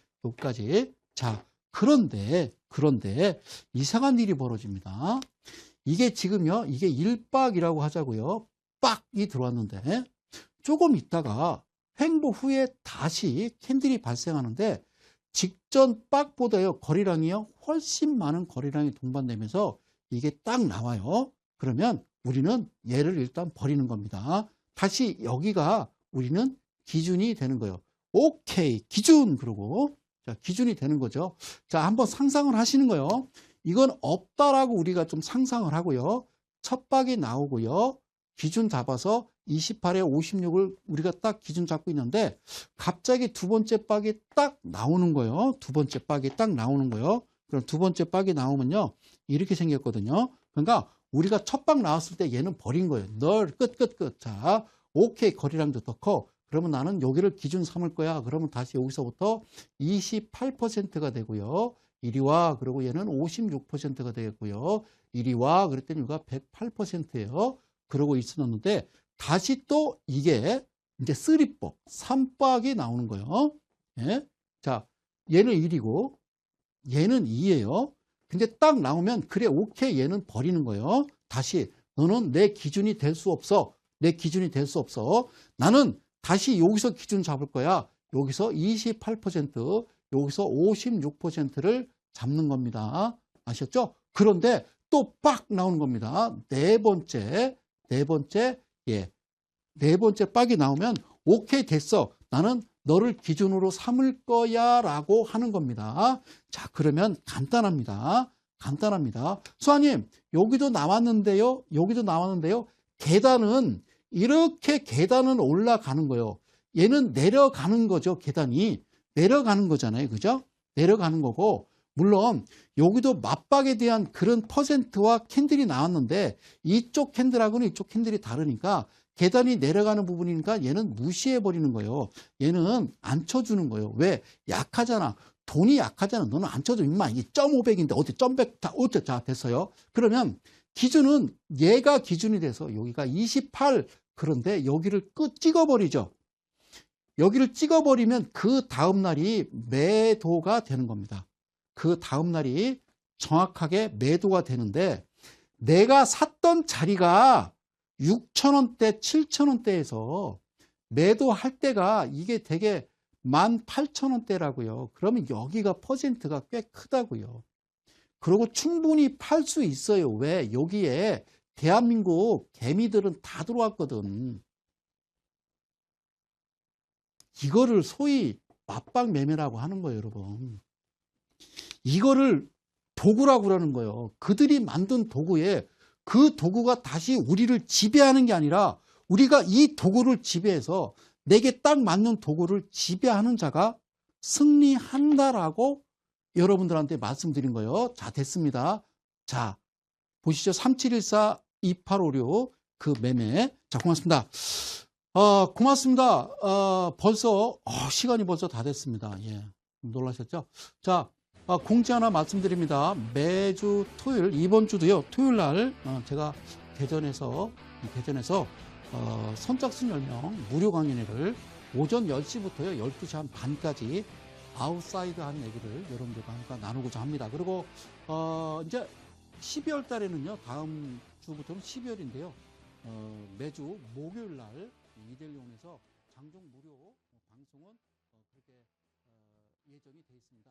자, 그런데 이상한 일이 벌어집니다. 이게 지금요, 이게 일박이라고 하자고요. 빡이 들어왔는데 조금 있다가 횡보 후에 다시 캔들이 발생하는데 직전 빡보다요, 거래량이요, 훨씬 많은 거래량이 동반되면서 이게 딱 나와요. 그러면 우리는 얘를 일단 버리는 겁니다. 다시 여기가 우리는 기준이 되는 거예요. 오케이, 기준. 그러고 자, 기준이 되는 거죠. 자, 한번 상상을 하시는 거예요. 이건 없다라고 우리가 좀 상상을 하고요. 첫 박이 나오고요. 기준 잡아서 28에 56을 우리가 딱 기준 잡고 있는데 갑자기 두 번째 박이 딱 나오는 거예요. 두 번째 박이 딱 나오는 거예요. 그럼 두 번째 박이 나오면요, 이렇게 생겼거든요. 그러니까 우리가 첫 박 나왔을 때 얘는 버린 거예요. 널 끝. 자, 오케이, 거래량도 더 커. 그러면 나는 여기를 기준 삼을 거야. 그러면 다시 여기서부터 28%가 되고요. 이리 와. 그리고 얘는 56%가 되겠고요. 이리 와. 그랬더니 여기가 108%예요. 그러고 있었는데 다시 또 이게 이제 3박, 3박이 나오는 거예요. 예? 자, 얘는 1이고 얘는 2예요. 근데 딱 나오면 그래, 오케이, 얘는 버리는 거예요. 다시 너는 내 기준이 될 수 없어. 내 기준이 될 수 없어. 나는 다시 여기서 기준 잡을 거야. 여기서 28%, 여기서 56%를 잡는 겁니다. 아셨죠? 그런데 또 빡 나오는 겁니다. 네 번째, 예, 네 번째 빡이 나오면 오케이, 됐어. 나는 너를 기준으로 삼을 거야 라고 하는 겁니다. 자, 그러면 간단합니다. 수아님, 여기도 나왔는데요. 계단은 이렇게 계단은 올라가는 거예요. 얘는 내려가는 거죠. 계단이 내려가는 거잖아요. 그죠? 내려가는 거고, 물론 여기도 맞박에 대한 그런 퍼센트와 캔들이 나왔는데 이쪽 캔들하고는 이쪽 캔들이 다르니까 계단이 내려가는 부분이니까 얘는 무시해 버리는 거예요. 얘는 안 쳐주는 거예요. 왜? 약하잖아. 돈이 약하잖아. 너는 안 쳐줘. 임마. 이게 1,500인데 어디 1,100, 자, 됐어요. 그러면 기준은 얘가 기준이 돼서 여기가 28. 그런데 여기를 찍어버리죠. 여기를 찍어버리면 그 다음 날이 매도가 되는 겁니다. 그 다음 날이 정확하게 매도가 되는데 내가 샀던 자리가 6,000원대, 7,000원대에서 매도할 때가 이게 되게 18,000원대라고요. 그러면 여기가 퍼센트가 꽤 크다고요. 그리고 충분히 팔 수 있어요. 왜? 여기에 대한민국 개미들은 다 들어왔거든. 이거를 소위 맞박 매매라고 하는 거예요, 여러분. 이거를 도구라고 그러는 거예요. 그들이 만든 도구에 그 도구가 다시 우리를 지배하는 게 아니라 우리가 이 도구를 지배해서 내게 딱 맞는 도구를 지배하는 자가 승리한다라고 여러분들한테 말씀드린 거예요. 자, 됐습니다. 자, 보시죠. 3714-2856 그 매매. 자, 고맙습니다. 고맙습니다. 벌써 시간이 벌써 다 됐습니다. 예, 놀라셨죠? 자, 공지 하나 말씀드립니다. 매주 토요일, 이번 주도요, 토요일 날 제가 대전에서 선착순 10명 무료 강연회를 오전 10시부터요 12시 한 반까지 아웃사이드 한 얘기를 여러분들과 함께 나누고자 합니다. 그리고 이제 12월 달에는요, 다음 주부터는 12월인데요, 매주 목요일 날 이델리온에서 장종 무료 방송은 그렇게 예정이 되어 있습니다.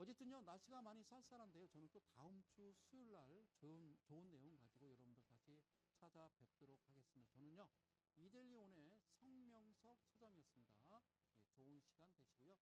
어쨌든요, 날씨가 많이 쌀쌀한데요. 저는 또 다음 주 수요일 날 좋은 내용 가지고 여러분들 다시 찾아뵙도록 하겠습니다. 저는요, 이델리온의 성명석 소장이었습니다. 예, 좋은 시간 되시고요.